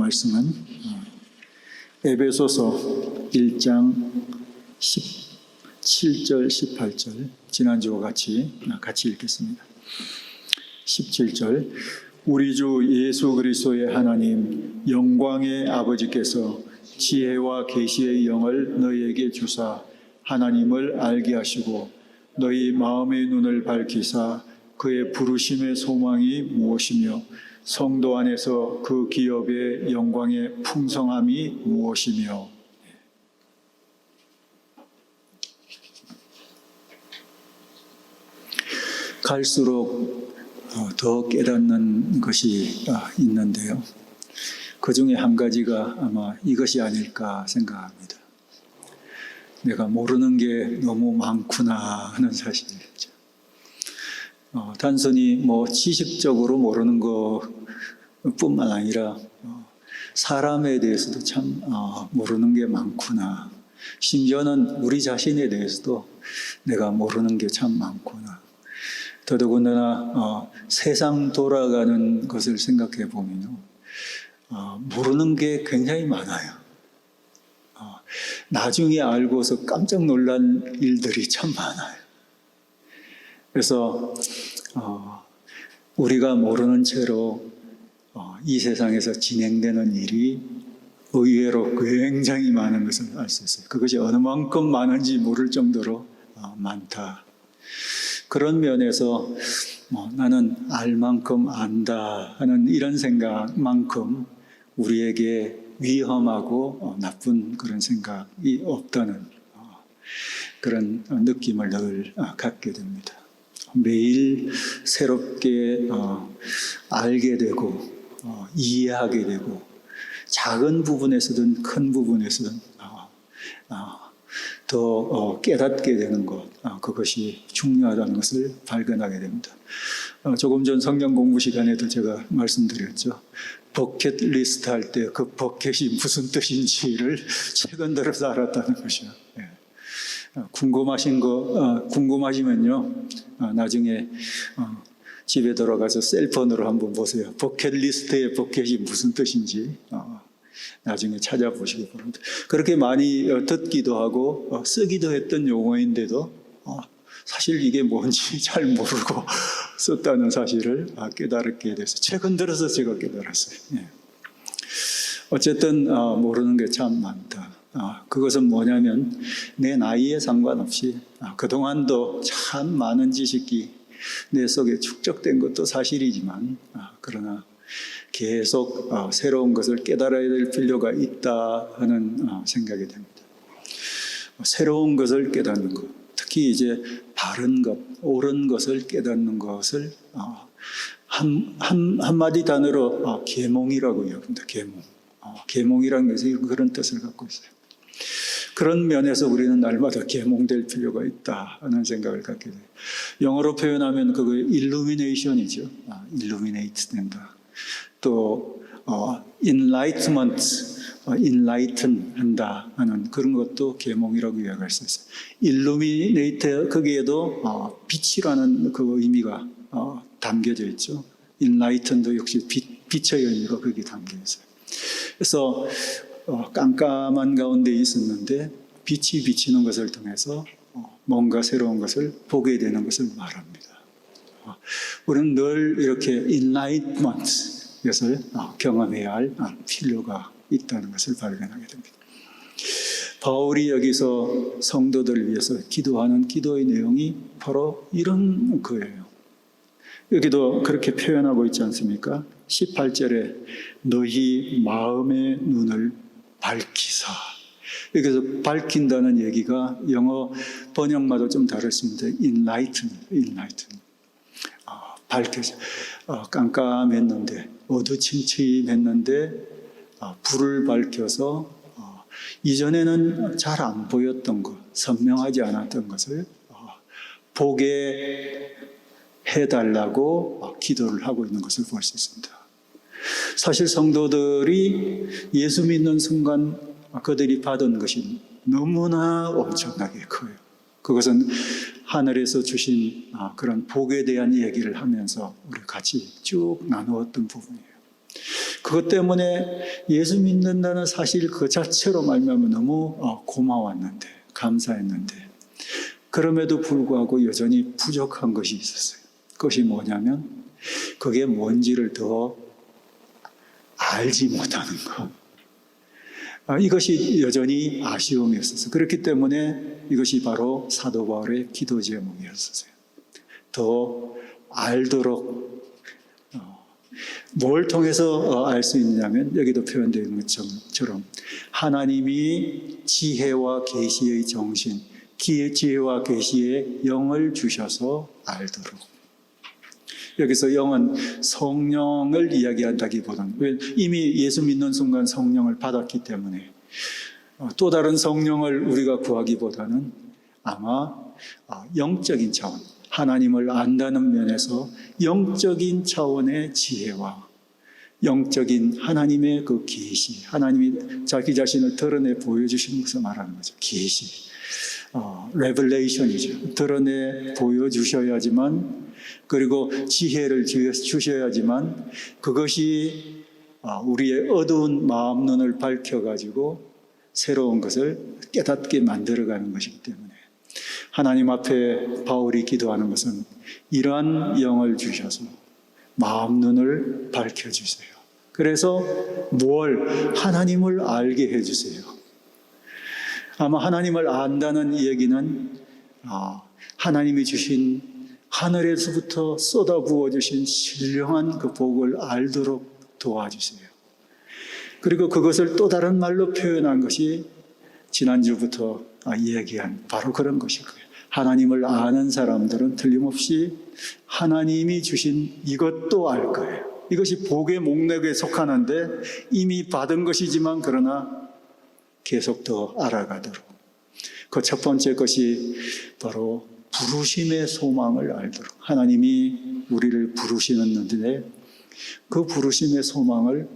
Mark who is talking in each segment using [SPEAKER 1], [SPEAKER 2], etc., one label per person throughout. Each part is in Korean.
[SPEAKER 1] 말씀은 에베소서 1장 17절, 18절 지난주와 같이 읽겠습니다. 17절 우리 주 예수 그리스도의 하나님 영광의 아버지께서 지혜와 계시의 영을 너희에게 주사 하나님을 알게 하시고 너희 마음의 눈을 밝히사 그의 부르심의 소망이 무엇이며 성도 안에서 그 기업의 영광의 풍성함이 무엇이며. 갈수록 더 깨닫는 것이 있는데요. 그 중에 한 가지가 아마 이것이 아닐까 생각합니다. 내가 모르는 게 너무 많구나 하는 사실이죠. 단순히 지식적으로 모르는 것뿐만 아니라 사람에 대해서도 참 모르는 게 많구나. 심지어는 우리 자신에 대해서도 내가 모르는 게 참 많구나. 더더군다나 세상 돌아가는 것을 생각해 보면요, 모르는 게 굉장히 많아요. 나중에 알고서 깜짝 놀란 일들이 참 많아요. 그래서 우리가 모르는 채로 이 세상에서 진행되는 일이 의외로 굉장히 많은 것을 알 수 있어요. 그것이 어느 만큼 많은지 모를 정도로 많다. 그런 면에서 나는 알 만큼 안다 하는 이런 생각만큼 우리에게 위험하고 나쁜 그런 생각이 없다는 그런 느낌을 늘 갖게 됩니다. 매일 새롭게 알게 되고 이해하게 되고 작은 부분에서든 큰 부분에서든 더 깨닫게 되는 것, 그것이 중요하다는 것을 발견하게 됩니다. 조금 전 성경 공부 시간에도 제가 말씀드렸죠. 버켓 리스트 할 때 그 버켓이 무슨 뜻인지를 최근 들어서 알았다는 것이요. 궁금하시면요, 나중에 집에 들어가서 셀폰으로 한번 보세요. 버켓 리스트의 버켓이 무슨 뜻인지 나중에 찾아보시기 바랍니다. 그렇게 많이 듣기도 하고 쓰기도 했던 용어인데도 사실 이게 뭔지 잘 모르고 썼다는 사실을 깨달게 돼서 최근 들어서 제가 깨달았어요. 어쨌든 모르는 게 참 많다. 그것은 뭐냐면 내 나이에 상관없이 그동안도 참 많은 지식이 내 속에 축적된 것도 사실이지만 그러나 계속 새로운 것을 깨달아야 될 필요가 있다 하는 생각이 됩니다. 새로운 것을 깨닫는 것, 특히 이제 바른 것, 옳은 것을 깨닫는 것을 한마디 단어로 계몽이라고 이야기합니다. 계몽이라는 것이 그런 뜻을 갖고 있어요. 그런 면에서 우리는 날마다 계몽될 필요가 있다 하는 생각을 갖게 돼요. 영어로 표현하면 그거 illumination이죠. illuminate 된다. 또 enlightenment, enlighten 한다 하는 그런 것도 계몽이라고 이야기할 수 있어요. illuminate, 거기에도 빛이라는 그 의미가 담겨져 있죠. enlighten도 역시 빛의 의미가 거기에 담겨 있어요. 그래서 깜깜한 가운데 있었는데 빛이 비치는 것을 통해서 뭔가 새로운 것을 보게 되는 것을 말합니다. 우리는 늘 이렇게 enlightenment 것을 경험해야 할 필요가 있다는 것을 발견하게 됩니다. 바울이 여기서 성도들을 위해서 기도하는 기도의 내용이 바로 이런 거예요. 여기도 그렇게 표현하고 있지 않습니까? 18절에 너희 마음의 눈을 밝히사. 여기서 밝힌다는 얘기가 영어 번역마다 좀 다르습니다. enlighten. 밝혀져. 깜깜했는데, 어두침침했는데 불을 밝혀서 이전에는 잘 안 보였던 것, 선명하지 않았던 것을 보게 해달라고 기도를 하고 있는 것을 볼 수 있습니다. 사실 성도들이 예수 믿는 순간 그들이 받은 것이 너무나 엄청나게 커요. 그것은 하늘에서 주신 그런 복에 대한 얘기를 하면서 우리 같이 쭉 나누었던 부분이에요. 그것 때문에 예수 믿는다는 사실 그 자체로 말미암아 너무 고마웠는데, 감사했는데, 그럼에도 불구하고 여전히 부족한 것이 있었어요. 그것이 뭐냐면 그게 뭔지를 더 알지 못하는 것. 이것이 여전히 아쉬움이었어요. 그렇기 때문에 이것이 바로 사도 바울의 기도 제목이었어요. 더 알도록, 뭘 통해서 알 수 있냐면 여기도 표현되어 있는 것처럼 하나님이 지혜와 계시의 정신, 지혜와 계시의 영을 주셔서 알도록. 여기서 영은 성령을 이야기한다기보다는 이미 예수 믿는 순간 성령을 받았기 때문에 또 다른 성령을 우리가 구하기보다는 아마 영적인 차원, 하나님을 안다는 면에서 영적인 차원의 지혜와 영적인 하나님의 그 계시, 하나님이 자기 자신을 드러내 보여주시는 것을 말하는 거죠. 계시, 레벨레이션이죠. 드러내 보여주셔야지만, 그리고 지혜를 주셔야지만 그것이 우리의 어두운 마음 눈을 밝혀가지고 새로운 것을 깨닫게 만들어가는 것이기 때문에 하나님 앞에 바울이 기도하는 것은 이러한 영을 주셔서 마음 눈을 밝혀주세요. 그래서 하나님을 알게 해주세요. 아마 하나님을 안다는 얘기는 하나님이 주신 하늘에서부터 쏟아부어 주신 신령한 그 복을 알도록 도와주세요. 그리고 그것을 또 다른 말로 표현한 것이 지난주부터 얘기한 바로 그런 것일 거예요. 하나님을 아는 사람들은 틀림없이 하나님이 주신 이것도 알 거예요. 이것이 복의 목록에 속하는데 이미 받은 것이지만 그러나 계속 더 알아가도록. 그 첫 번째 것이 바로 부르심의 소망을 알도록. 하나님이 우리를 부르시는데 그 부르심의 소망을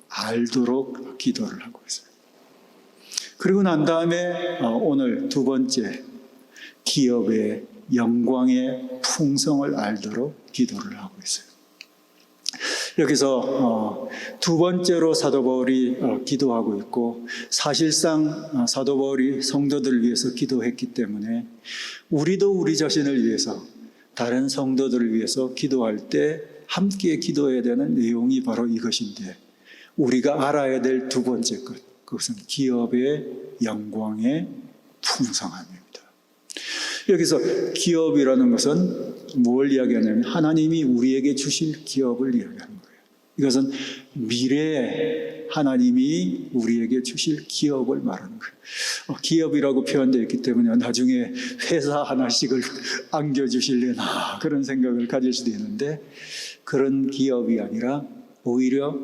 [SPEAKER 1] 알도록 기도를 하고 있어요. 그리고 난 다음에 오늘 두 번째, 기업의 영광의 풍성을 알도록 기도를 하고 있어요. 여기서 두 번째로 사도 바울이 기도하고 있고, 사실상 사도 바울이 성도들을 위해서 기도했기 때문에 우리도 우리 자신을 위해서, 다른 성도들을 위해서 기도할 때 함께 기도해야 되는 내용이 바로 이것인데, 우리가 알아야 될 두 번째 것, 그것은 기업의 영광의 풍성함입니다. 여기서 기업이라는 것은 뭘 이야기하냐면 하나님이 우리에게 주실 기업을 이야기하는 거예요. 이것은 미래에 하나님이 우리에게 주실 기업을 말하는 거예요. 기업이라고 표현되어 있기 때문에 나중에 회사 하나씩을 안겨주실려나 그런 생각을 가질 수도 있는데, 그런 기업이 아니라 오히려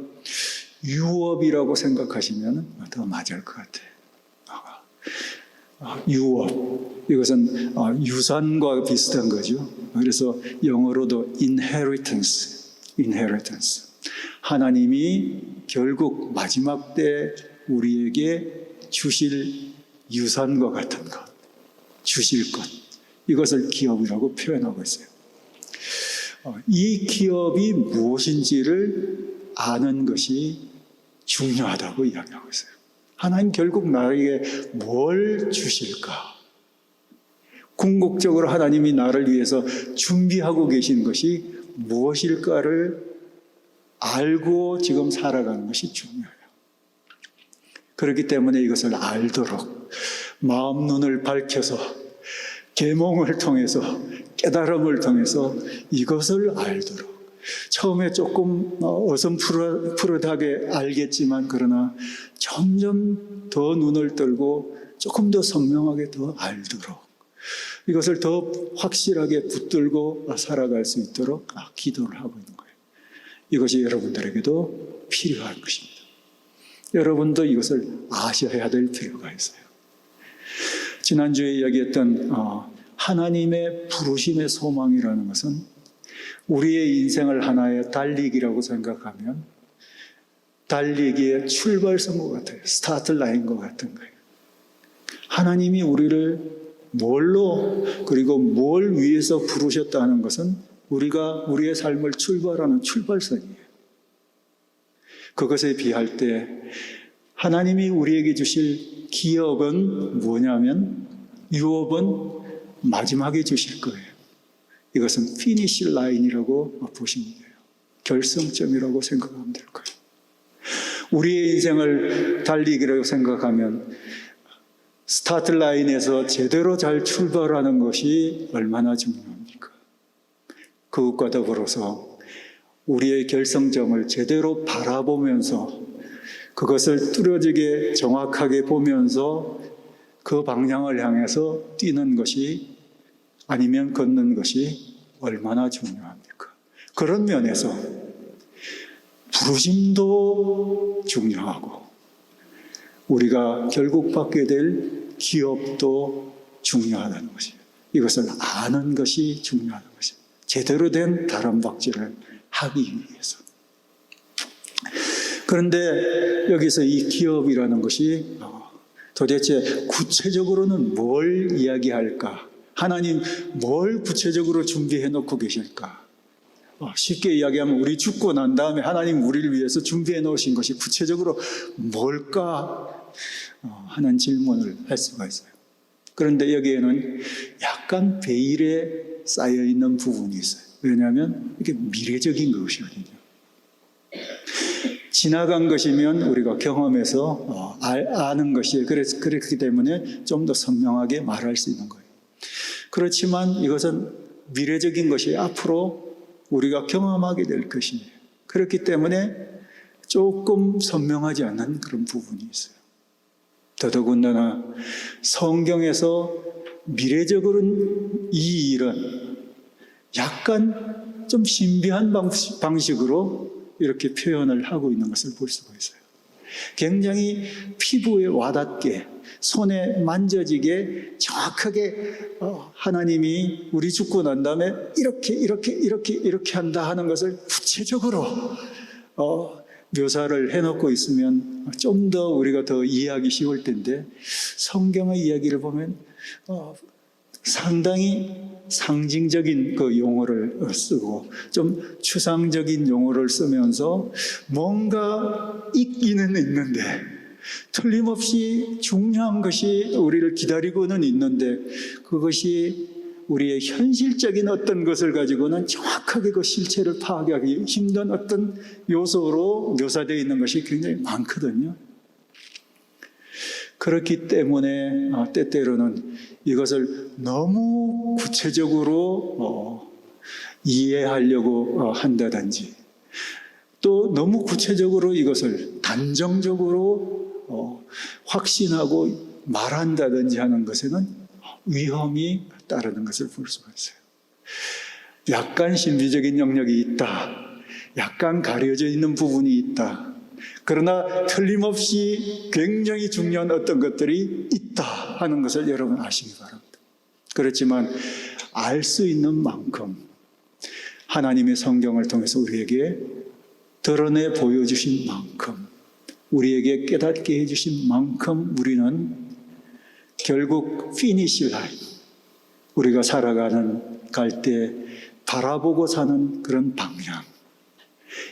[SPEAKER 1] 유업이라고 생각하시면 더 맞을 것 같아요. 유업, 이것은 유산과 비슷한 거죠. 그래서 영어로도 inheritance. 하나님이 결국 마지막 때 우리에게 주실 유산과 같은 것, 주실 것, 이것을 기업이라고 표현하고 있어요. 이 기업이 무엇인지를 아는 것이 중요하다고 이야기하고 있어요. 하나님 결국 나에게 뭘 주실까? 궁극적으로 하나님이 나를 위해서 준비하고 계신 것이 무엇일까를 알고 지금 살아가는 것이 중요해요. 그렇기 때문에 이것을 알도록 마음 눈을 밝혀서 계몽을 통해서 깨달음을 통해서 이것을 알도록, 처음에 조금 어슴푸릇하게 알겠지만 그러나 점점 더 눈을 들고 조금 더 선명하게 더 알도록, 이것을 더 확실하게 붙들고 살아갈 수 있도록 기도를 하고 있는 거예요. 이것이 여러분들에게도 필요한 것입니다. 여러분도 이것을 아셔야 될 필요가 있어요. 지난주에 이야기했던 하나님의 부르심의 소망이라는 것은 우리의 인생을 하나의 달리기라고 생각하면 달리기의 출발선과 같아요. 스타트 라인과 같은 거예요. 하나님이 우리를 뭘로, 그리고 뭘 위해서 부르셨다는 것은 우리가 우리의 삶을 출발하는 출발선이에요. 그것에 비할 때 하나님이 우리에게 주실 기업은 뭐냐면, 유업은 마지막에 주실 거예요. 이것은 피니시 라인이라고 보시면 돼요. 결승점이라고 생각하면 될 거예요. 우리의 인생을 달리기라고 생각하면 스타트 라인에서 제대로 잘 출발하는 것이 얼마나 중요합니까? 그것과 더불어서 우리의 결승점을 제대로 바라보면서 그것을 뚜렷하게 정확하게 보면서 그 방향을 향해서 뛰는 것이, 아니면 걷는 것이 얼마나 중요합니까? 그런 면에서 부르심도 중요하고 우리가 결국 받게 될 기업도 중요하다는 것이에요. 이것을 아는 것이 중요하다는 것이에요. 제대로 된 다름박질을 하기 위해서. 그런데 여기서 이 기업이라는 것이 도대체 구체적으로는 뭘 이야기할까? 하나님 뭘 구체적으로 준비해 놓고 계실까? 쉽게 이야기하면 우리 죽고 난 다음에 하나님 우리를 위해서 준비해 놓으신 것이 구체적으로 뭘까? 하는 질문을 할 수가 있어요. 그런데 여기에는 약간 베일에 쌓여 있는 부분이 있어요. 왜냐하면 이게 미래적인 것이거든요. 지나간 것이면 우리가 경험해서 아는 것이에요. 그렇기 때문에 좀 더 선명하게 말할 수 있는 거예요. 그렇지만 이것은 미래적인 것이 앞으로 우리가 경험하게 될 것이에요. 그렇기 때문에 조금 선명하지 않은 그런 부분이 있어요. 더더군다나 성경에서 미래적으로는 이 일은 약간 좀 신비한 방식으로 이렇게 표현을 하고 있는 것을 볼 수가 있어요. 굉장히 피부에 와닿게, 손에 만져지게 정확하게 하나님이 우리 죽고 난 다음에 이렇게 한다 하는 것을 구체적으로 묘사를 해놓고 있으면 좀 더 우리가 더 이해하기 쉬울 텐데, 성경의 이야기를 보면 상당히 상징적인 그 용어를 쓰고 좀 추상적인 용어를 쓰면서 뭔가 있기는 있는데, 틀림없이 중요한 것이 우리를 기다리고는 있는데, 그것이 우리의 현실적인 어떤 것을 가지고는 정확하게 그 실체를 파악하기 힘든 어떤 요소로 묘사되어 있는 것이 굉장히 많거든요. 그렇기 때문에 때때로는 이것을 너무 구체적으로 이해하려고 한다든지, 또 너무 구체적으로 이것을 단정적으로 확신하고 말한다든지 하는 것에는 위험이 따르는 것을 볼 수가 있어요. 약간 신비적인 영역이 있다, 약간 가려져 있는 부분이 있다, 그러나 틀림없이 굉장히 중요한 어떤 것들이 있다 하는 것을 여러분 아시기 바랍니다. 그렇지만 알 수 있는 만큼 하나님의 성경을 통해서 우리에게 드러내 보여주신 만큼, 우리에게 깨닫게 해주신 만큼 우리는 결국 피니시 라인, 우리가 갈 때 바라보고 사는 그런 방향,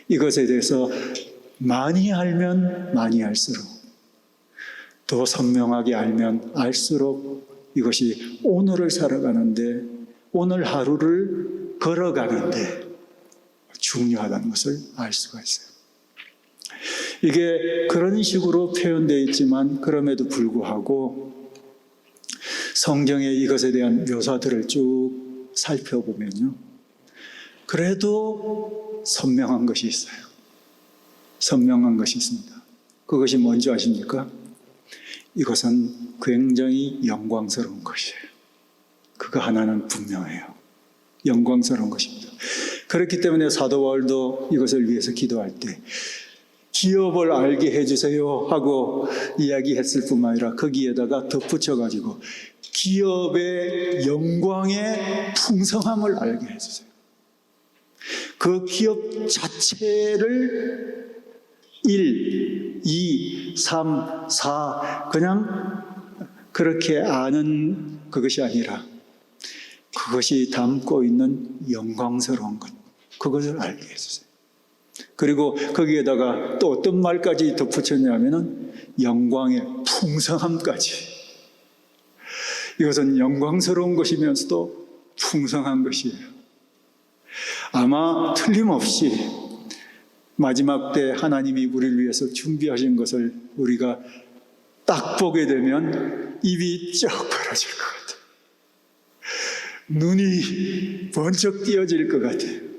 [SPEAKER 1] 이것에 대해서 많이 알면 많이 알수록, 더 선명하게 알면 알수록 이것이 오늘을 살아가는데, 오늘 하루를 걸어가는데 중요하다는 것을 알 수가 있어요. 이게 그런 식으로 표현되어 있지만 그럼에도 불구하고 성경에 이것에 대한 묘사들을 쭉 살펴보면요, 그래도 선명한 것이 있어요. 선명한 것이 있습니다. 그것이 뭔지 아십니까? 이것은 굉장히 영광스러운 것이에요. 그거 하나는 분명해요. 영광스러운 것입니다. 그렇기 때문에 사도 바울도 이것을 위해서 기도할 때 기업을 알게 해주세요 하고 이야기했을 뿐만 아니라 거기에다가 덧붙여가지고 기업의 영광의 풍성함을 알게 해주세요. 그 기업 자체를 1, 2, 3, 4 그냥 그렇게 아는 그것이 아니라 그것이 담고 있는 영광스러운 것, 그것을 알게 해주세요. 그리고 거기에다가 또 어떤 말까지 덧붙였냐면은 영광의 풍성함까지. 이것은 영광스러운 것이면서도 풍성한 것이에요. 아마 틀림없이 마지막 때 하나님이 우리를 위해서 준비하신 것을 우리가 딱 보게 되면 입이 쩍 벌어질 것 같아요. 눈이 번쩍 띄어질 것 같아요.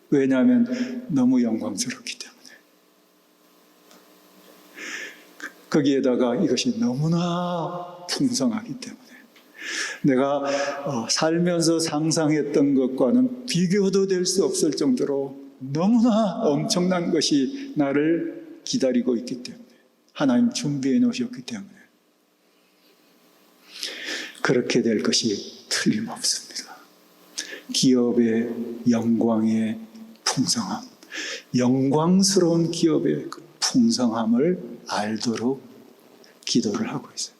[SPEAKER 1] 왜냐하면 너무 영광스럽기 때문에. 거기에다가 이것이 너무나 풍성하기 때문에 내가 살면서 상상했던 것과는 비교도 될 수 없을 정도로 너무나 엄청난 것이 나를 기다리고 있기 때문에, 하나님 준비해 놓으셨기 때문에 그렇게 될 것이 틀림없습니다. 기업의 영광의 풍성함, 영광스러운 기업의 그 풍성함을 알도록 기도를 하고 있어요.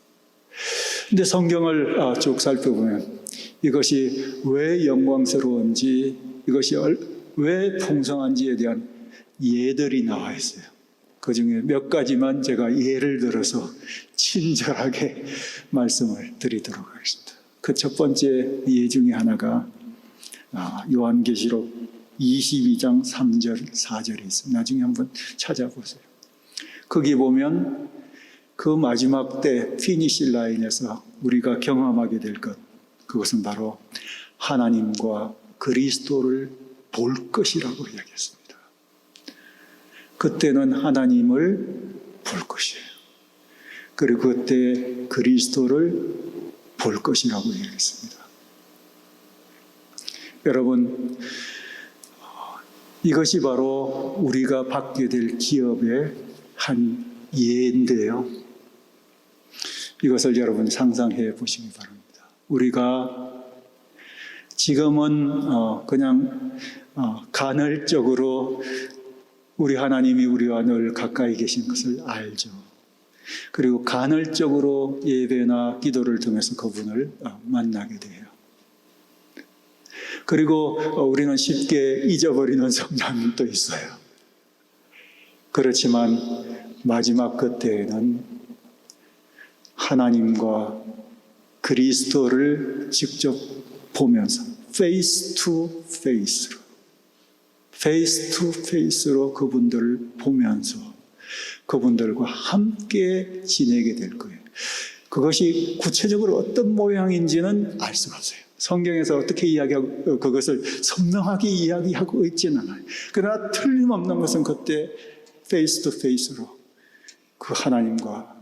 [SPEAKER 1] 근데 성경을 쭉 살펴보면 이것이 왜 영광스러운지, 이것이 왜 풍성한지에 대한 예들이 나와 있어요. 그 중에 몇 가지만 제가 예를 들어서 친절하게 말씀을 드리도록 하겠습니다. 그 첫 번째 예 중에 하나가 요한계시록 22장 3절, 4절이 있습니다. 나중에 한번 찾아보세요. 거기 보면 그 마지막 때 피니시 라인에서 우리가 경험하게 될 것, 그것은 바로 하나님과 그리스도를 볼 것이라고 이야기했습니다. 그때는 하나님을 볼 것이에요. 그리고 그때 그리스도를 볼 것이라고 이야기했습니다. 여러분, 이것이 바로 우리가 받게 될 기업의 한 예인데요. 이것을 여러분 상상해 보시기 바랍니다. 우리가 지금은 그냥 간헐적으로 우리 하나님이 우리와 늘 가까이 계신 것을 알죠. 그리고 간헐적으로 예배나 기도를 통해서 그분을 만나게 돼요. 그리고 우리는 쉽게 잊어버리는 성향도 있어요. 그렇지만 마지막 그때에는 하나님과 그리스도를 직접 보면서 face to face로 그분들을 보면서 그분들과 함께 지내게 될 거예요. 그것이 구체적으로 어떤 모양인지는 알 수가 없어요. 성경에서 어떻게 이야기하고 그것을 선명하게 이야기하고 있지는 않아요. 그러나 틀림없는 것은 그때 face to face로 그 하나님과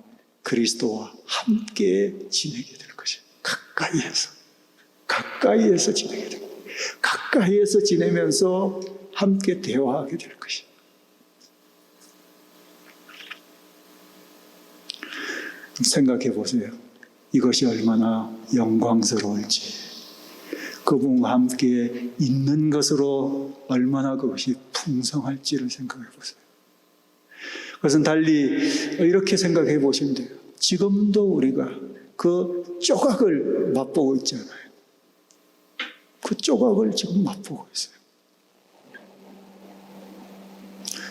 [SPEAKER 1] 그리스도와 함께 지내게 될 것이에요. 가까이에서 지내게 될 거예요. 가까이에서 지내면서 함께 대화하게 될 것이에요. 생각해 보세요. 이것이 얼마나 영광스러울지, 그분과 함께 있는 것으로 얼마나 그것이 풍성할지를 생각해 보세요. 그것은 달리 이렇게 생각해 보시면 돼요. 지금도 우리가 그 조각을 맛보고 있잖아요. 그 조각을 지금 맛보고 있어요.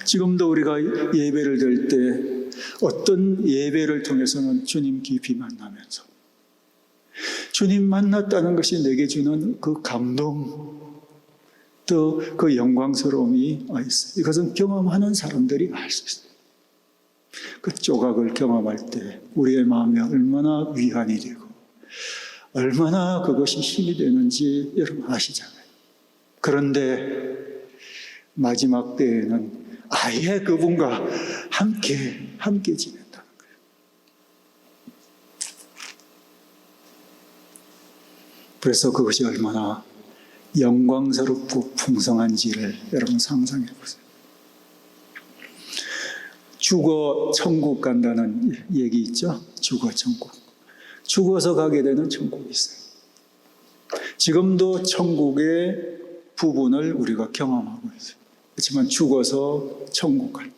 [SPEAKER 1] 지금도 우리가 예배를 드릴 때 어떤 예배를 통해서는 주님 깊이 만나면서 주님 만났다는 것이 내게 주는 그 감동, 또 그 영광스러움이 있어요. 이것은 경험하는 사람들이 알 수 있어요. 그 조각을 경험할 때 우리의 마음이 얼마나 위안이 되고 얼마나 그것이 힘이 되는지 여러분 아시잖아요. 그런데 마지막 때에는 아예 그분과 함께 지낸다는 거예요. 그래서 그것이 얼마나 영광스럽고 풍성한지를 여러분 상상해 보세요. 죽어 천국 간다는 얘기 있죠? 죽어 천국. 죽어서 가게 되는 천국이 있어요. 지금도 천국의 부분을 우리가 경험하고 있어요. 그렇지만 죽어서 천국 갈.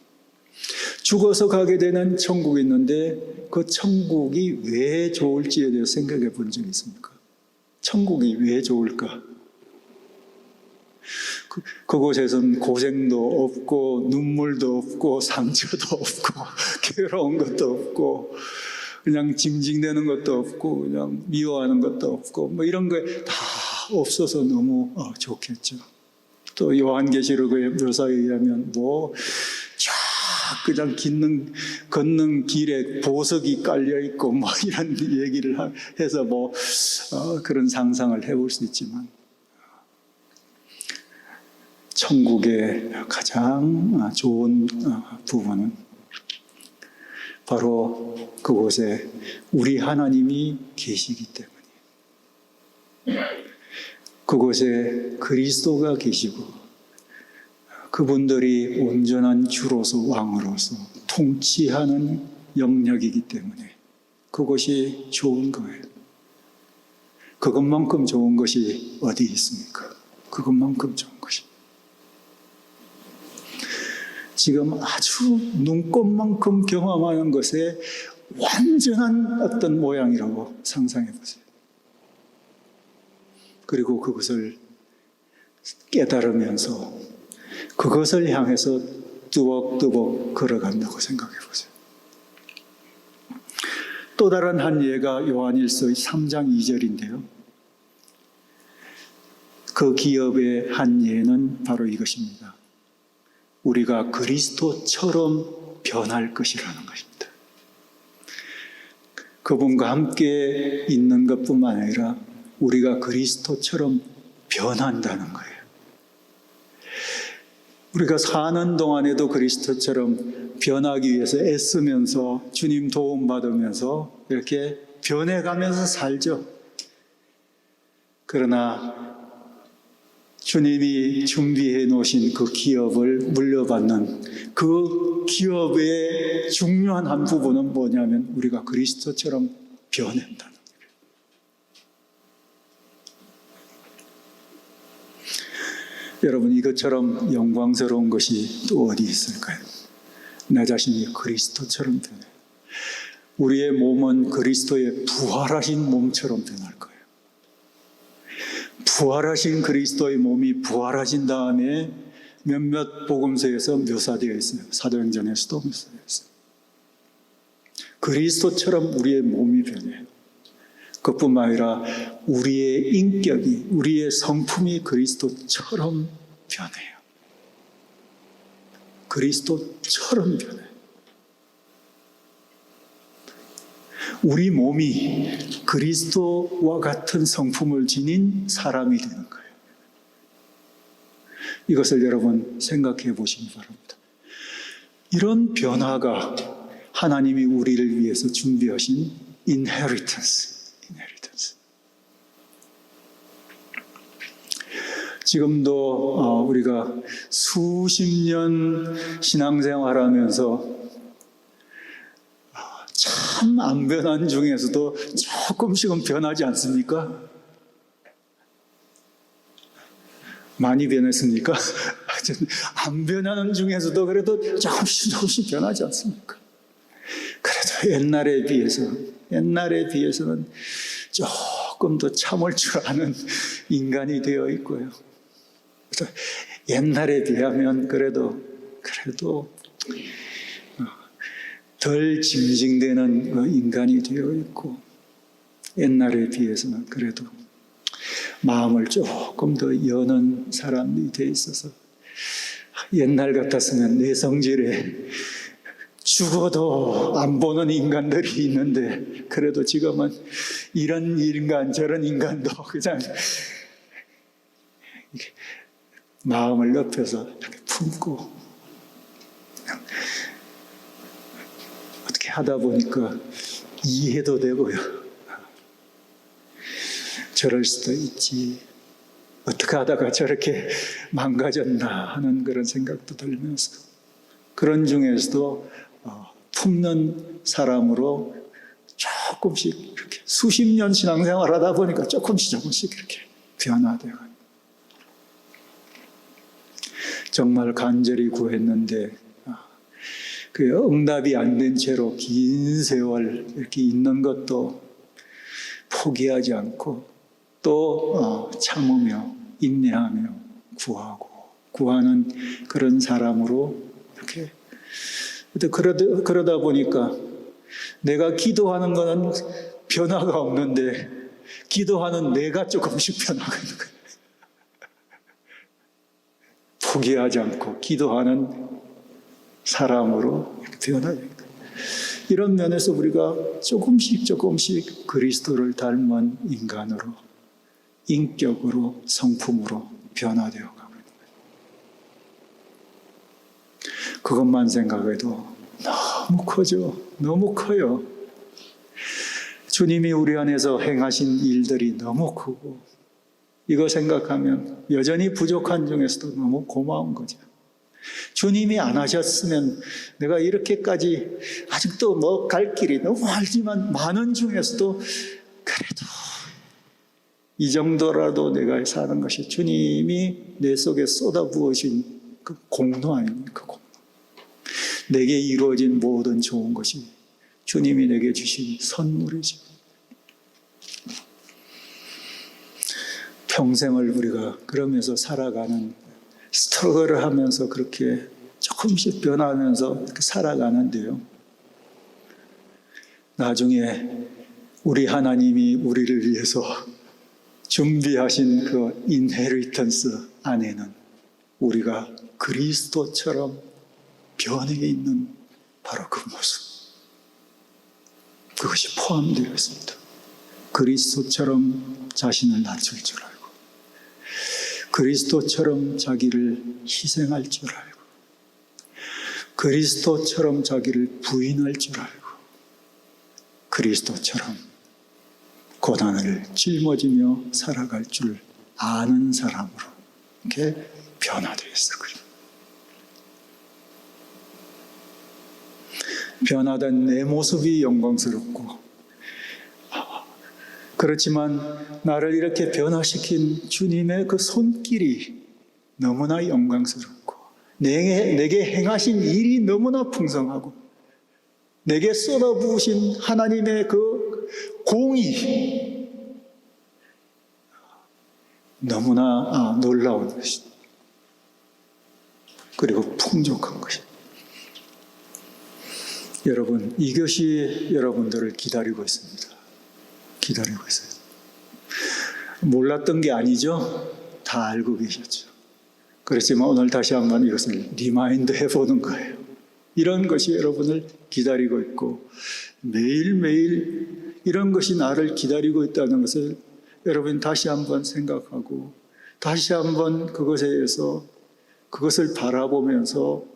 [SPEAKER 1] 죽어서 가게 되는 천국이 있는데 그 천국이 왜 좋을지에 대해서 생각해 본 적이 있습니까? 천국이 왜 좋을까? 그곳에선 고생도 없고 눈물도 없고 상처도 없고 괴로운 것도 없고 그냥 징징대는 것도 없고 그냥 미워하는 것도 없고 뭐 이런 게 다 없어서 너무 좋겠죠. 또 요한계시록의 묘사에 의하면 뭐 쫙 그냥 걷는 길에 보석이 깔려 있고 뭐 이런 얘기를 해서 뭐 그런 상상을 해볼 수 있지만 천국의 가장 좋은 부분은 바로 그곳에 우리 하나님이 계시기 때문이에요. 그곳에 그리스도가 계시고 그분들이 온전한 주로서 왕으로서 통치하는 영역이기 때문에 그것이 좋은 거예요. 그것만큼 좋은 것이 어디 있습니까? 그것만큼 좋은 것이. 지금 아주 눈꽃만큼 경험하는 것에 완전한 어떤 모양이라고 상상해 보세요. 그리고 그것을 깨달으면서 그것을 향해서 뚜벅뚜벅 걸어간다고 생각해 보세요. 또 다른 한 예가 요한일서 3장 2절인데요. 그 기업의 한 예는 바로 이것입니다. 우리가 그리스도처럼 변할 것이라는 것입니다. 그분과 함께 있는 것뿐만 아니라 우리가 그리스도처럼 변한다는 거예요. 우리가 사는 동안에도 그리스도처럼 변하기 위해서 애쓰면서 주님 도움받으면서 이렇게 변해가면서 살죠. 그러나 주님이 준비해 놓으신 그 기업을 물려받는 그 기업의 중요한 한 부분은 뭐냐면 우리가 그리스도처럼 변한다는 거예요. 여러분, 이것처럼 영광스러운 것이 또 어디 있을까요? 나 자신이 그리스도처럼 변해요. 우리의 몸은 그리스도의 부활하신 몸처럼 변할 거예요. 부활하신 그리스도의 몸이 부활하신 다음에 몇몇 복음서에서 묘사되어 있어요. 사도행전에서도 묘사되어 있어요. 그리스도처럼 우리의 몸이 변해요. 그뿐만 아니라 우리의 인격이, 우리의 성품이 그리스도처럼 변해요. 그리스도처럼 변해요. 우리 몸이 그리스도와 같은 성품을 지닌 사람이 되는 거예요. 이것을 여러분 생각해 보시기 바랍니다. 이런 변화가 하나님이 우리를 위해서 준비하신 inheritance. 지금도 우리가 수십 년 신앙생활하면서 참 안 변한 중에서도 조금씩은 변하지 않습니까? 많이 변했습니까? 안 변하는 중에서도 그래도 조금씩 변하지 않습니까? 그래도 옛날에 비해서는 조금 더 참을 줄 아는 인간이 되어 있고요. 그래서 옛날에 비하면 그래도 덜 징징대는 인간이 되어 있고, 옛날에 비해서는 그래도 마음을 조금 더 여는 사람이 되어 있어서, 옛날 같았으면 내 성질에 죽어도 안 보는 인간들이 있는데, 그래도 지금은 이런 인간 저런 인간도 그냥 마음을 넓혀서 이렇게 품고 어떻게 하다 보니까 이해도 되고요. 저럴 수도 있지, 어떻게 하다가 저렇게 망가졌나 하는 그런 생각도 들면서, 그런 중에서도 품는 사람으로 조금씩 이렇게 수십 년 신앙생활 하다 보니까 조금씩 이렇게 변화되고, 정말 간절히 구했는데 그 응답이 안 된 채로 긴 세월 이렇게 있는 것도 포기하지 않고 또 참으며 인내하며 구하고 구하는 그런 사람으로 이렇게. 그러다 보니까 내가 기도하는 거는 변화가 없는데 기도하는 내가 조금씩 변화가 있는 거예요. 포기하지 않고 기도하는 사람으로 변화해요. 이런 면에서 우리가 조금씩 그리스도를 닮은 인간으로, 인격으로, 성품으로 변화되어 가고 있는 거예요. 그것만 생각해도 너무 커져. 너무 커요. 주님이 우리 안에서 행하신 일들이 너무 크고, 이거 생각하면 여전히 부족한 중에서도 너무 고마운 거죠. 주님이 안 하셨으면 내가 이렇게까지 아직도 뭐 갈 길이 너무 멀지만 많은 중에서도 그래도 이 정도라도 내가 사는 것이 주님이 내 속에 쏟아부으신 그 공로 아닙니까? 공로. 내게 이루어진 모든 좋은 것이 주님이 내게 주신 선물이죠. 평생을 우리가 그러면서 살아가는, 스트러글을 하면서 그렇게 조금씩 변하면서 이렇게 살아가는데요. 나중에 우리 하나님이 우리를 위해서 준비하신 그 인헤리턴스 안에는 우리가 그리스도처럼 변해 있는 바로 그 모습, 그것이 포함되어 있습니다. 그리스도처럼 자신을 낮출 줄 알고, 그리스도처럼 자기를 희생할 줄 알고, 그리스도처럼 자기를 부인할 줄 알고, 그리스도처럼 고난을 짊어지며 살아갈 줄 아는 사람으로 이렇게 변화되었을 거예요. 변화된 내 모습이 영광스럽고, 그렇지만 나를 이렇게 변화시킨 주님의 그 손길이 너무나 영광스럽고, 내게 행하신 일이 너무나 풍성하고, 내게 쏟아부으신 하나님의 그 공이 너무나 놀라운 것이다. 그리고 풍족한 것이다. 여러분, 이것이 여러분들을 기다리고 있습니다. 기다리고 있어요. 몰랐던 게 아니죠. 다 알고 계셨죠. 그렇지만 오늘 다시 한번 이것을 리마인드 해보는 거예요. 이런 것이 여러분을 기다리고 있고, 매일매일 이런 것이 나를 기다리고 있다는 것을 여러분 다시 한번 생각하고, 다시 한번 그것에 의해서 그것을 바라보면서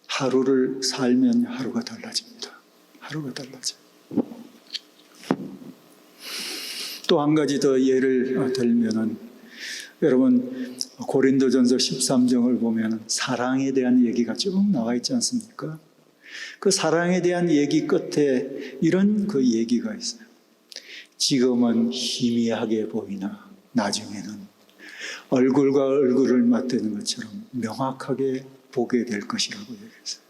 [SPEAKER 1] 하루를 살면 하루가 달라집니다. 하루가 달라져요. 또 한 가지 더 예를 들면은, 여러분 고린도전서 13장을 보면 사랑에 대한 얘기가 쭉 나와 있지 않습니까? 그 사랑에 대한 얘기 끝에 이런 그 얘기가 있어요. 지금은 희미하게 보이나 나중에는 얼굴과 얼굴을 맞대는 것처럼 명확하게 보게 될 것이라고 얘기했어요.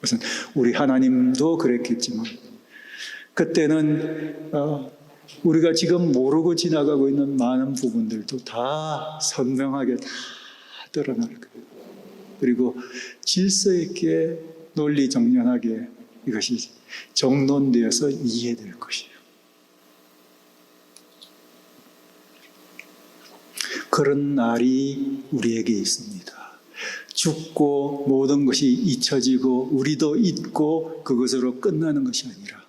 [SPEAKER 1] 그것은 우리 하나님도 그랬겠지만, 그때는 우리가 지금 모르고 지나가고 있는 많은 부분들도 다 선명하게 다 드러날 거예요. 그리고 질서 있게 논리정연하게 이것이 정론되어서 이해될 것이에요. 그런 날이 우리에게 있습니다. 죽고 모든 것이 잊혀지고 우리도 잊고 그것으로 끝나는 것이 아니라,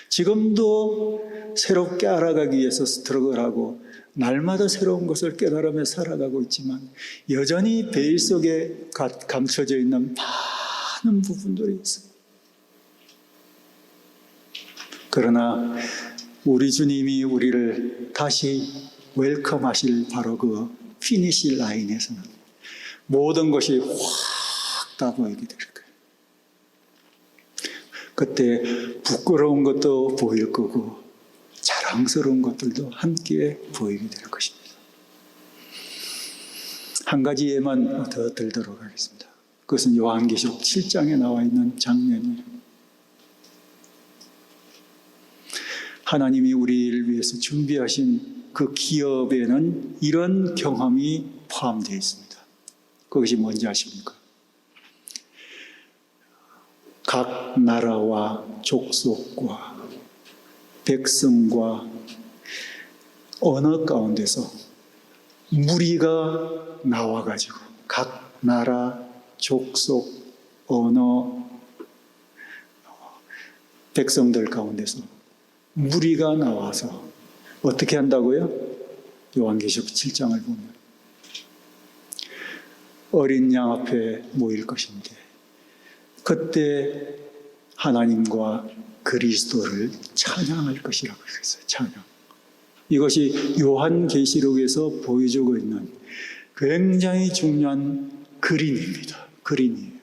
[SPEAKER 1] 지금도 새롭게 알아가기 위해서 스트러글하고 날마다 새로운 것을 깨달으며 살아가고 있지만, 여전히 베일 속에 감춰져 있는 많은 부분들이 있어요. 그러나 우리 주님이 우리를 다시 웰컴하실 바로 그 피니시 라인에서는 모든 것이 확 다 보이게 될 거예요. 그때 부끄러운 것도 보일 거고 자랑스러운 것들도 함께 보이게 될 것입니다. 한 가지 예만 더 들도록 하겠습니다. 그것은 요한계시록 7장에 나와 있는 장면이에요. 하나님이 우리를 위해서 준비하신 그 기업에는 이런 경험이 포함되어 있습니다. 그것이 뭔지 아십니까? 각 나라와 족속과 백성과 언어 가운데서 무리가 나와가지고 각 나라, 족속, 언어, 백성들 가운데서 무리가 나와서 어떻게 한다고요? 요한계시록 7장을 보면 어린 양 앞에 모일 것인데 그때 하나님과 그리스도를 찬양할 것이라고 했어요. 찬양. 이것이 요한계시록에서 보여주고 있는 굉장히 중요한 그림입니다. 그림이에요.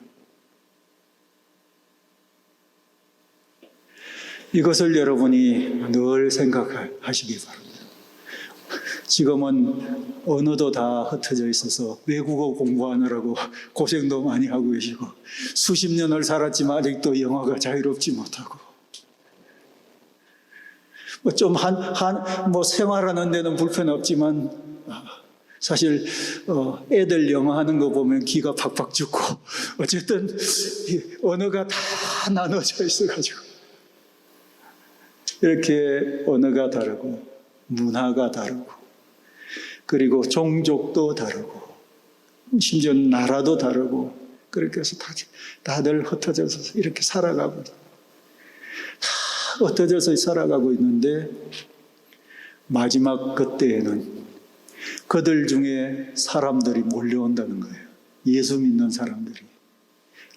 [SPEAKER 1] 이것을 여러분이 늘 생각하시기 바랍니다. 지금은 언어도 다 흩어져 있어서 외국어 공부하느라고 고생도 많이 하고 계시고 수십 년을 살았지만 아직도 영어가 자유롭지 못하고 생활하는 데는 불편 없지만 사실 애들 영어 하는 거 보면 기가 팍팍 죽고 어쨌든 언어가 다 나눠져 있어가지고 이렇게 언어가 다르고 문화가 다르고 그리고 종족도 다르고 심지어 나라도 다르고 그렇게 해서 다들 흩어져서 이렇게 살아가고 다 흩어져서 살아가고 있는데 마지막 그때에는 그들 중에 사람들이 몰려온다는 거예요. 예수 믿는 사람들이.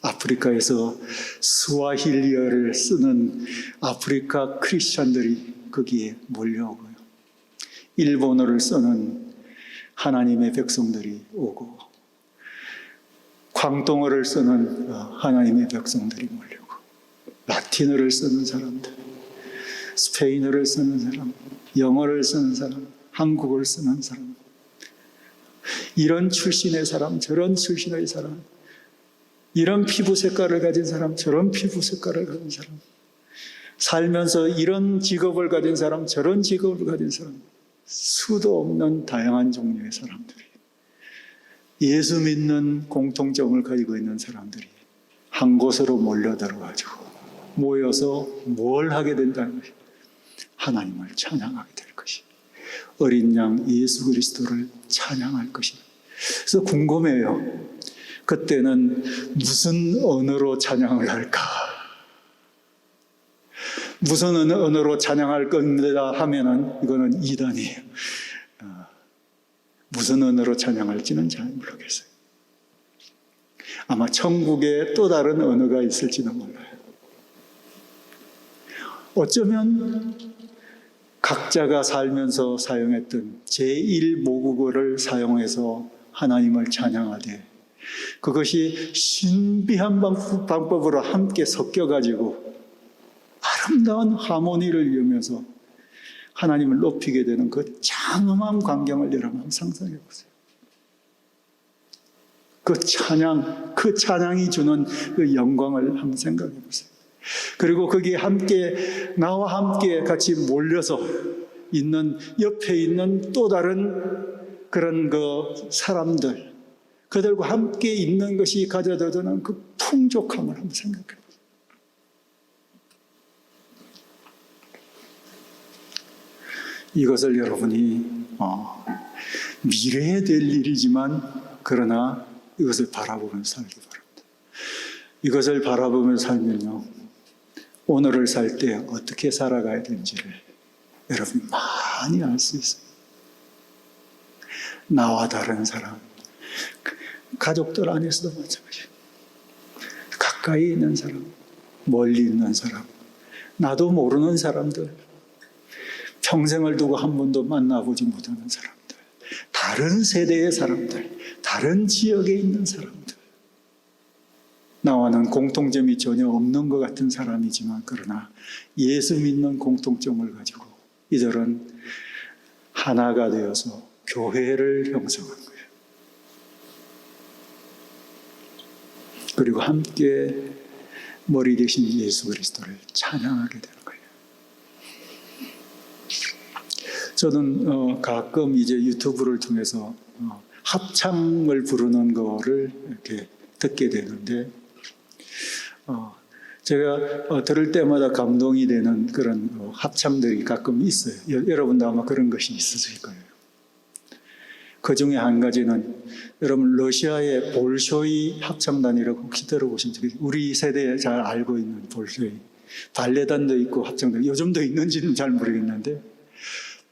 [SPEAKER 1] 아프리카에서 스와힐리어를 쓰는 아프리카 크리스찬들이 거기에 몰려오고요. 일본어를 쓰는 하나님의 백성들이 오고 광동어를 쓰는 하나님의 백성들이 몰려오고 라틴어를 쓰는 사람들, 스페인어를 쓰는 사람, 영어를 쓰는 사람, 한국어를 쓰는 사람, 이런 출신의 사람, 저런 출신의 사람, 이런 피부 색깔을 가진 사람, 저런 피부 색깔을 가진 사람, 살면서 이런 직업을 가진 사람, 저런 직업을 가진 사람, 수도 없는 다양한 종류의 사람들이, 예수 믿는 공통점을 가지고 있는 사람들이 한 곳으로 몰려들어가지고 모여서 뭘 하게 된다는 것이 하나님을 찬양하게 될 것이, 어린 양 예수 그리스도를 찬양할 것이. 그래서 궁금해요. 그때는 무슨 언어로 찬양을 할까? 무슨 언어로 찬양할 겁니다 하면은 이거는 이단이에요. 무슨 언어로 찬양할지는 잘 모르겠어요. 아마 천국에 또 다른 언어가 있을지도 몰라요. 어쩌면 각자가 살면서 사용했던 제1모국어를 사용해서 하나님을 찬양하되 그것이 신비한 방법으로 함께 섞여가지고 아름다운 하모니를 이루면서 하나님을 높이게 되는 그 장엄한 광경을 여러분 한번 상상해 보세요. 그 찬양이 주는 그 영광을 한번 생각해 보세요. 그리고 거기에 함께, 나와 함께 같이 몰려서 있는, 옆에 있는 또 다른 그런 그 사람들, 그들과 함께 있는 것이 가져다 주는 그 풍족함을 한번 생각해 보세요. 이것을 여러분이 미래에 될 일이지만 그러나 이것을 바라보면서 살기 바랍니다. 이것을 바라보면서 살면요, 오늘을 살 때 어떻게 살아가야 되는지를 여러분이 많이 알 수 있어요. 나와 다른 사람, 가족들 안에서도 마찬가지예요. 가까이 있는 사람, 멀리 있는 사람, 나도 모르는 사람들, 평생을 두고 한 번도 만나보지 못하는 사람들, 다른 세대의 사람들, 다른 지역에 있는 사람들, 나와는 공통점이 전혀 없는 것 같은 사람이지만 그러나 예수 믿는 공통점을 가지고 이들은 하나가 되어서 교회를 형성한 거예요. 그리고 함께 머리 대신 예수 그리스도를 찬양하게 되는 거예요. 저는 가끔 이제 유튜브를 통해서 합창을 부르는 거를 이렇게 듣게 되는데, 제가 들을 때마다 감동이 되는 그런 합창들이 가끔 있어요. 여러분도 아마 그런 것이 있으실 거예요. 그 중에 한 가지는 여러분 러시아의 볼쇼이 합창단이라고 혹시 들어보신 적이, 우리 세대에 잘 알고 있는 볼쇼이, 발레단도 있고 합창단, 요즘도 있는지는 잘 모르겠는데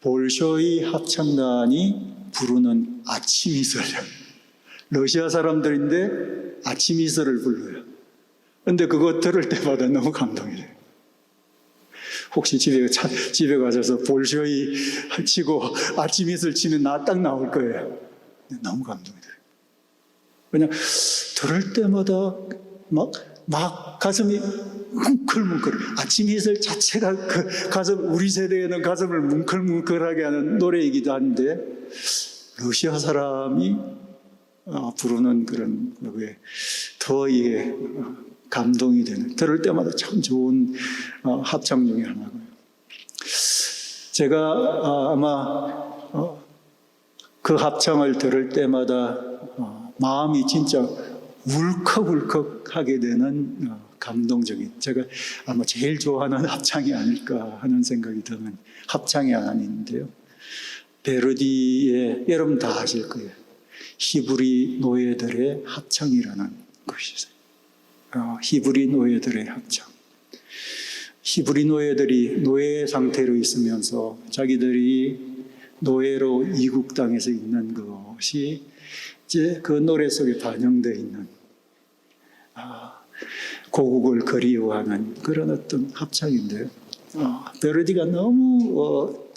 [SPEAKER 1] 볼쇼이 합창단이 부르는 아침 이슬, 러시아 사람들인데 아침 이슬을 불러요. 근데 그거 들을 때마다 너무 감동이 돼요. 혹시 집에 가셔서 볼쇼이 치고 아침 이슬 치면 나 딱 나올 거예요. 너무 감동이 돼요. 그냥 들을 때마다 막 가슴이 뭉클뭉클. 아침 이슬 자체가 그 가슴, 우리 세대에는 가슴을 뭉클뭉클하게 하는 노래이기도 한데, 러시아 사람이 부르는 그런 거에 더 이게 감동이 되는, 들을 때마다 참 좋은 합창 중에 하나고요. 제가 아마 그 합창을 들을 때마다 마음이 진짜 울컥울컥하게 되는 감동적인, 제가 아마 제일 좋아하는 합창이 아닐까 하는 생각이 드는 합창이 하나 있는데요. 베르디의, 여러분 다 아실 거예요, 히브리 노예들의 합창이라는 것이 있어요. 히브리 노예들의 합창. 히브리 노예들이 노예 상태로 있으면서 자기들이 노예로 이국 땅에서 있는 것이 이제 그 노래 속에 반영되어 있는 고국을 그리워하는 그런 어떤 합창인데요. 베르디가 너무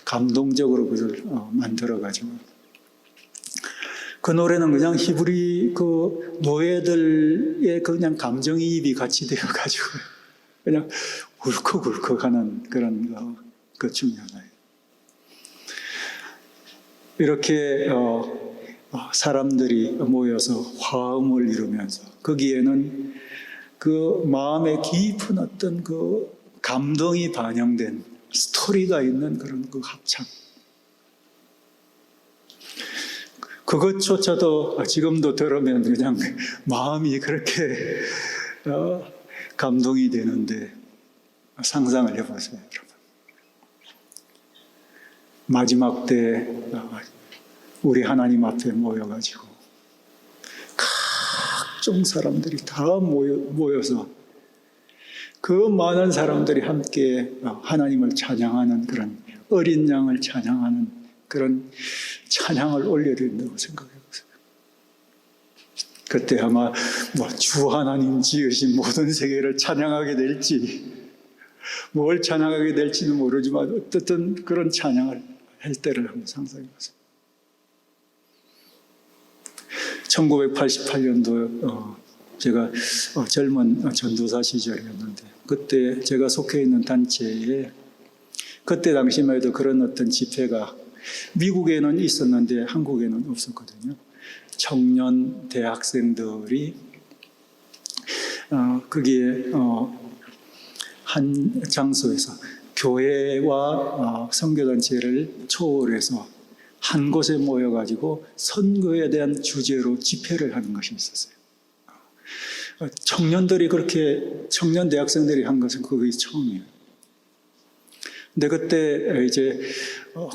[SPEAKER 1] 감동적으로 그걸 만들어가지고, 그 노래는 그냥 히브리 그 노예들의 그냥 감정이입이 같이 되어가지고 그냥 울컥울컥하는 그런 것 중에 하나예요. 이렇게 사람들이 모여서 화음을 이루면서 거기에는 그 마음의 깊은 어떤 그 감동이 반영된 스토리가 있는 그런 그 합창. 그것조차도 지금도 들으면 그냥 마음이 그렇게 감동이 되는데, 상상을 해보세요, 여러분. 마지막 때 우리 하나님 앞에 모여가지고 각종 사람들이 다 모여서 그 많은 사람들이 함께 하나님을 찬양하는, 그런 어린 양을 찬양하는 그런 찬양을 올려드린다고 생각해보세요. 그때 아마 주 하나님 지으신 모든 세계를 찬양하게 될지, 뭘 찬양하게 될지는 모르지만 어떻든 그런 찬양을 할 때를 한번 상상해보세요. 1988년도 제가 젊은 전도사 시절이었는데, 그때 제가 속해 있는 단체에 그때 당시만 해도 그런 어떤 집회가 미국에는 있었는데 한국에는 없었거든요. 청년 대학생들이 거기에 한 장소에서 교회와 선교단체를 초월해서 한 곳에 모여가지고 선교에 대한 주제로 집회를 하는 것이 있었어요. 청년들이 그렇게, 청년 대학생들이 한 것은 그게 처음이에요. 근데 그때 이제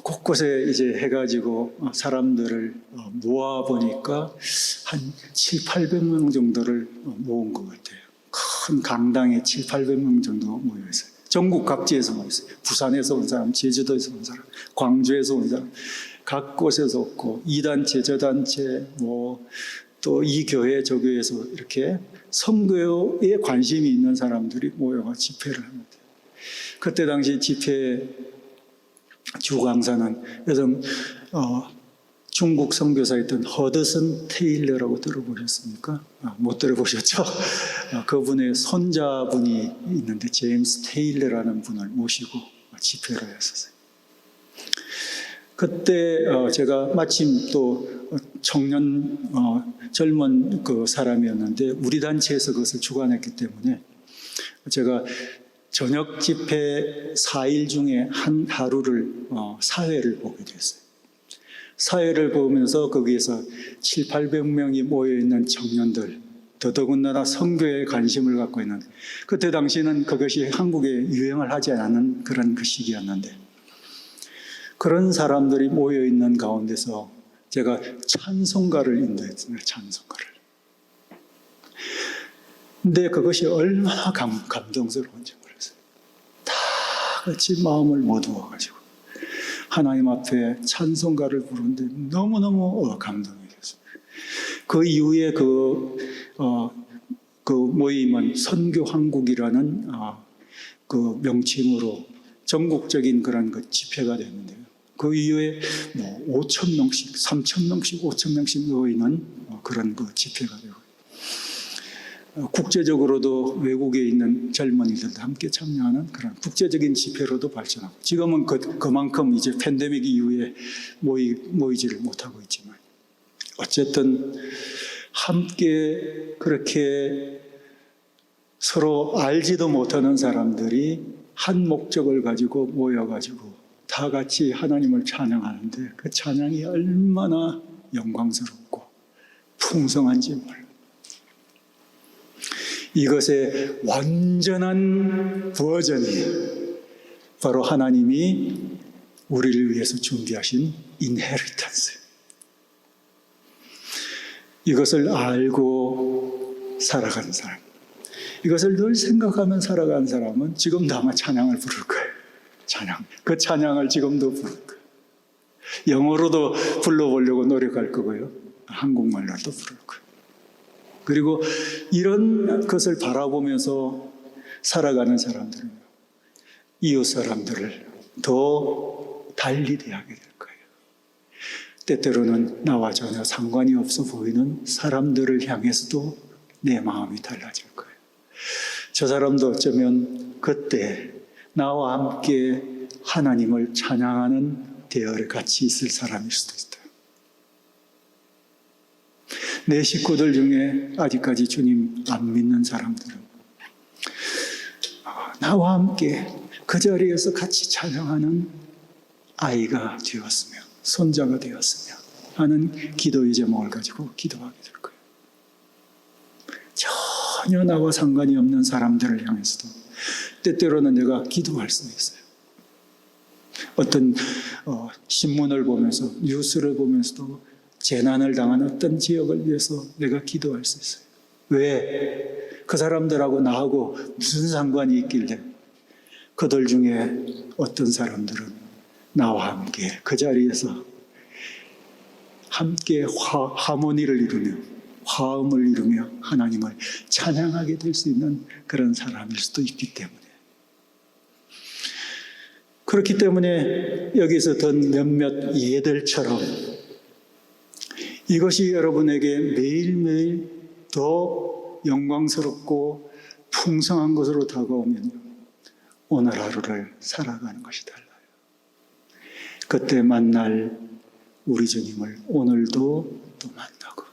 [SPEAKER 1] 곳곳에 이제 해가지고 사람들을 모아보니까 한 700~800명 정도를 모은 것 같아요. 큰 강당에 700~800명 정도 모여있어요. 전국 각지에서 모였어요. 부산에서 온 사람, 제주도에서 온 사람, 광주에서 온 사람, 각 곳에서 없고, 이 단체, 저 단체, 또 이 교회, 저 교회에서 이렇게 선교에 관심이 있는 사람들이 모여가 집회를 합니다. 그때 당시 집회 주강사는 여성 중국 선교사였던 허드슨 테일러라고 들어보셨습니까? 못 들어보셨죠? 그분의 손자분이 있는데 제임스 테일러라는 분을 모시고 집회를 했었어요. 그때 제가 마침 또 청년 젊은 그 사람이었는데 우리 단체에서 그것을 주관했기 때문에 제가 저녁 집회 4일 중에 한 하루를 사회를 보게 됐어요. 사회를 보면서 거기에서 700~800명이 모여있는 청년들, 더더군다나 선교에 관심을 갖고 있는, 그때 당시에는 그것이 한국에 유행을 하지 않은 그런 그 시기였는데, 그런 사람들이 모여있는 가운데서 제가 찬송가를 인도했습니다. 찬송가를. 근데 그것이 얼마나 감동스러운지 몰랐어요. 다 같이 마음을 모두어가지고 하나님 앞에 찬송가를 부르는데 너무너무 감동이 됐어요. 그 이후에 그 모임은 선교한국이라는 그 명칭으로 전국적인 그런 그 집회가 됐는데요. 그 이후에 5,000명씩, 3,000명씩, 5,000명씩 모이는 그런 그 집회가 되고, 국제적으로도 외국에 있는 젊은이들도 함께 참여하는 그런 국제적인 집회로도 발전하고, 지금은 그만큼 이제 팬데믹 이후에 모이지를 못하고 있지만, 어쨌든 함께 그렇게 서로 알지도 못하는 사람들이 한 목적을 가지고 모여가지고 다 같이 하나님을 찬양하는데, 그 찬양이 얼마나 영광스럽고 풍성한지 몰라요. 이것의 완전한 버전이 바로 하나님이 우리를 위해서 준비하신 인헤리턴스. 이것을 알고 살아가는 사람, 이것을 늘 생각하면 살아가는 사람은 지금도 아마 찬양을 부를 거예요. 찬양. 그 찬양을 지금도 부를 거예요. 영어로도 불러보려고 노력할 거고요. 한국말로도 부를 거예요. 그리고 이런 것을 바라보면서 살아가는 사람들은 이웃 사람들을 더 달리 대하게 될 거예요. 때때로는 나와 전혀 상관이 없어 보이는 사람들을 향해서도 내 마음이 달라질 거예요. 저 사람도 어쩌면 그때 나와 함께 하나님을 찬양하는 대열에 같이 있을 사람일 수도 있어요. 내 식구들 중에 아직까지 주님 안 믿는 사람들은 나와 함께 그 자리에서 같이 찬양하는 아이가 되었으며 손자가 되었으며 하는 기도의 제목을 가지고 기도하게 될 거예요. 전혀 나와 상관이 없는 사람들을 향해서도 때때로는 내가 기도할 수 있어요. 어떤 신문을 보면서, 뉴스를 보면서도 재난을 당한 어떤 지역을 위해서 내가 기도할 수 있어요. 왜? 그 사람들하고 나하고 무슨 상관이 있길래? 그들 중에 어떤 사람들은 나와 함께 그 자리에서 함께 하모니를 이루며 화음을 이루며 하나님을 찬양하게 될 수 있는 그런 사람일 수도 있기 때문에, 그렇기 때문에 여기서 든 몇몇 예들처럼 이것이 여러분에게 매일매일 더 영광스럽고 풍성한 것으로 다가오면요, 오늘 하루를 살아가는 것이 달라요. 그때 만날 우리 주님을 오늘도 또 만나고,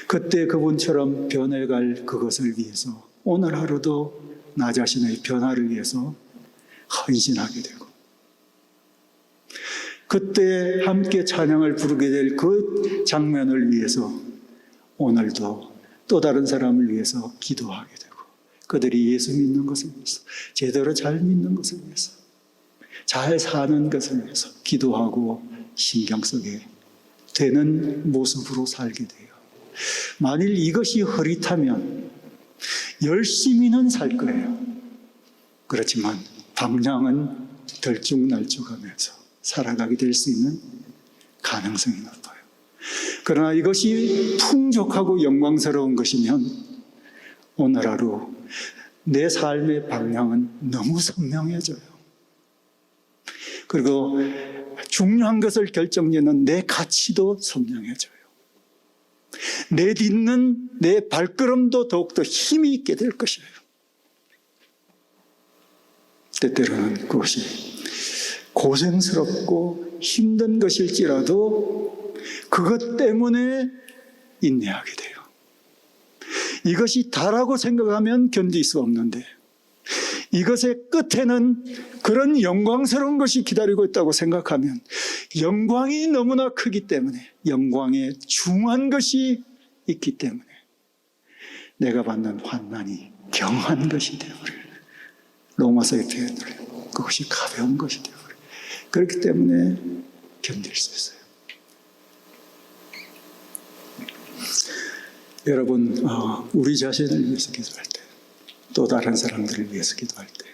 [SPEAKER 1] 그때 그분처럼 변해갈 그것을 위해서 오늘 하루도 나 자신의 변화를 위해서 헌신하게 되고, 그때 함께 찬양을 부르게 될 그 장면을 위해서 오늘도 또 다른 사람을 위해서 기도하게 되고, 그들이 예수 믿는 것을 위해서, 제대로 잘 믿는 것을 위해서, 잘 사는 것을 위해서 기도하고 신경 쓰게 되는 모습으로 살게 돼요. 만일 이것이 흐릿하면 열심히는 살 거예요. 그렇지만 방향은 들쭉날쭉하면서 살아가게 될 수 있는 가능성이 높아요. 그러나 이것이 풍족하고 영광스러운 것이면 오늘 하루 내 삶의 방향은 너무 선명해져요. 그리고 중요한 것을 결정짓는 내 가치도 선명해져요. 내딛는 내 발걸음도 더욱더 힘이 있게 될 것이에요. 때때로는 그것이 고생스럽고 힘든 것일지라도 그것 때문에 인내하게 돼요. 이것이 다라고 생각하면 견딜 수 없는데, 이것의 끝에는 그런 영광스러운 것이 기다리고 있다고 생각하면 영광이 너무나 크기 때문에, 영광의 중한 것이 있기 때문에 내가 받는 환난이 경한 것이 되어버려요. 로마서의 표현으로 그것이 가벼운 것이 되어버려요. 그렇기 때문에 견딜 수 있어요. 여러분, 우리 자신을 위해서 기도할 때, 또 다른 사람들을 위해서 기도할 때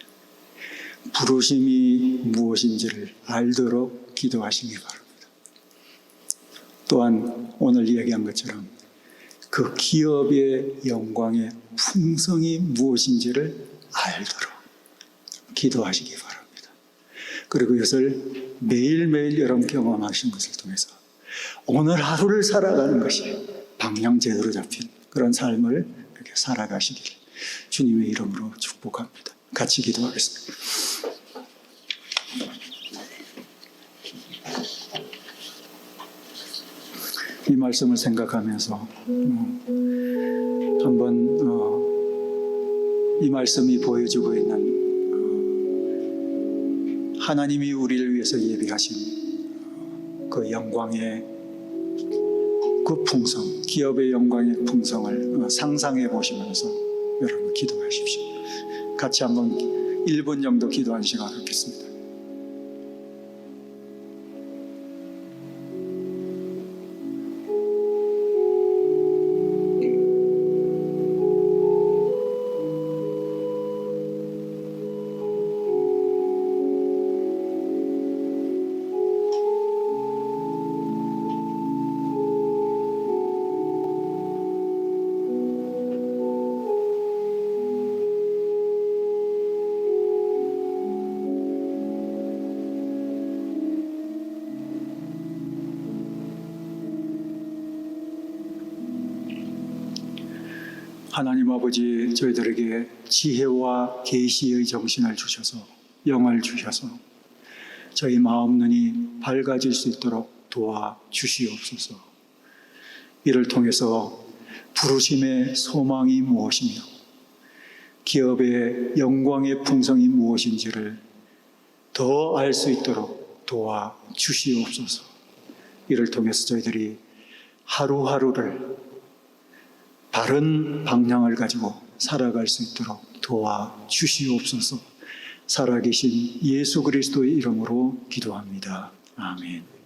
[SPEAKER 1] 부르심이 무엇인지를 알도록 기도하시기 바랍니다. 또한 오늘 이야기한 것처럼 그 기업의 영광의 풍성이 무엇인지를 알도록 기도하시기 바랍니다. 그리고 이것을 매일매일 여러분 경험하신 것을 통해서 오늘 하루를 살아가는 것이 방향 제대로 잡힌 그런 삶을 이렇게 살아가시기를 주님의 이름으로 축복합니다. 같이 기도하겠습니다. 이 말씀을 생각하면서 한번 이 말씀이 보여주고 있는 하나님이 우리를 위해서 예비하신 그 영광의 그 풍성, 기업의 영광의 풍성을 상상해 보시면서 여러분 기도하십시오. 같이 한번 1분 정도 기도한 시간 갖겠습니다. 하나님 아버지, 저희들에게 지혜와 계시의 정신을 주셔서, 영을 주셔서 저희 마음 눈이 밝아질 수 있도록 도와주시옵소서. 이를 통해서 부르심의 소망이 무엇이며 기업의 영광의 풍성이 무엇인지를 더 알 수 있도록 도와주시옵소서. 이를 통해서 저희들이 하루하루를 바른 방향을 가지고 살아갈 수 있도록 도와주시옵소서. 살아계신 예수 그리스도의 이름으로 기도합니다. 아멘.